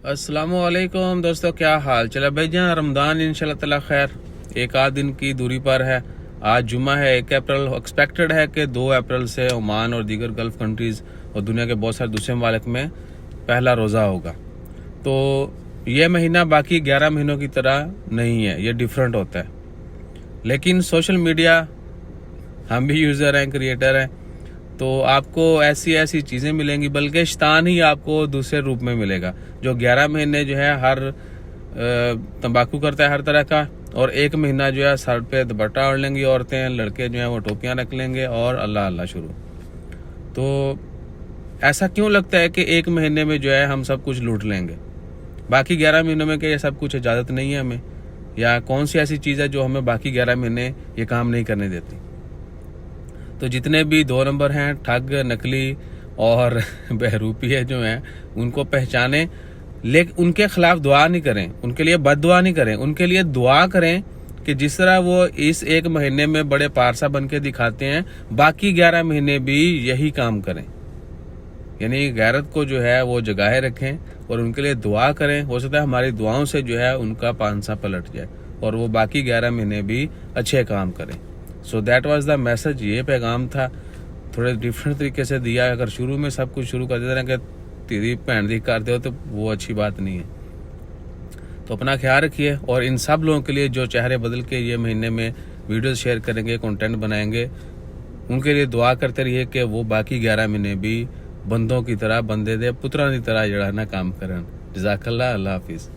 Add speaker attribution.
Speaker 1: अस्सलामुअलैकुम दोस्तों, क्या हाल चला भाई जान। रमज़ान इंशाल्लाह ताला खैर एक आध दिन की दूरी पर है। आज जुमा है 1 अप्रैल। एक्सपेक्टेड है कि 2 अप्रैल से ओमान और दीगर गल्फ कंट्रीज़ और दुनिया के बहुत सारे दूसरे ममालिक में पहला रोज़ा होगा। तो ये महीना बाकी 11 महीनों की तरह नहीं है, ये डिफरेंट होता है। लेकिन सोशल मीडिया, हम भी यूज़र हैं, क्रिएटर हैं, तो आपको ऐसी ऐसी चीज़ें मिलेंगी, बल्कि शैतान ही आपको दूसरे रूप में मिलेगा। जो 11 महीने जो है हर तंबाकू करता है हर तरह का, और 1 महीना जो है सर पे दुपट्टा ओढ़ लेंगी औरतें, लड़के जो हैं वो टोपियां रख लेंगे और अल्लाह अल्लाह शुरू। तो ऐसा क्यों लगता है कि 1 महीने में जो है हम सब कुछ लूट लेंगे, बाकी 11 महीनों में क्या ये सब कुछ इजाज़त नहीं है हमें? या कौन सी ऐसी चीज़ है जो हमें बाकी 11 महीने ये काम नहीं करने देती? तो जितने भी 2 नंबर हैं, ठग, नकली और बहरूपिये जो हैं, उनको पहचानें, लेकिन उनके खिलाफ दुआ नहीं करें, उनके लिए बद्दुआ नहीं करें। उनके लिए दुआ करें कि जिस तरह वो इस 1 महीने में बड़े पारसा बन के दिखाते हैं, बाकी 11 महीने भी यही काम करें। यानी गैरत को जो है वो जगाए रखें और उनके लिए दुआ करें। हो सकता है हमारी दुआओं से जो है उनका पांसा पलट जाए और वो बाकी 11 महीने भी अच्छे काम करें। So that was the message. ये पैगाम था, थोड़े डिफरेंट तरीके से दिया। अगर शुरू में सब कुछ शुरू कर देते हैं कि तेरी भैन दी करते हो, तो वो अच्छी बात नहीं है। तो अपना ख्याल रखिए, और इन सब लोगों के लिए जो चेहरे बदल के ये महीने में वीडियोस शेयर करेंगे, कंटेंट बनाएंगे, उनके लिए दुआ करते रहिए कि वो बाकी 11 महीने भी बंदों की तरह, बंदे दे पुत्रा की तरह जड़ा ना काम करन। जज़ाकल्लाह, अल्लाह हाफिज़।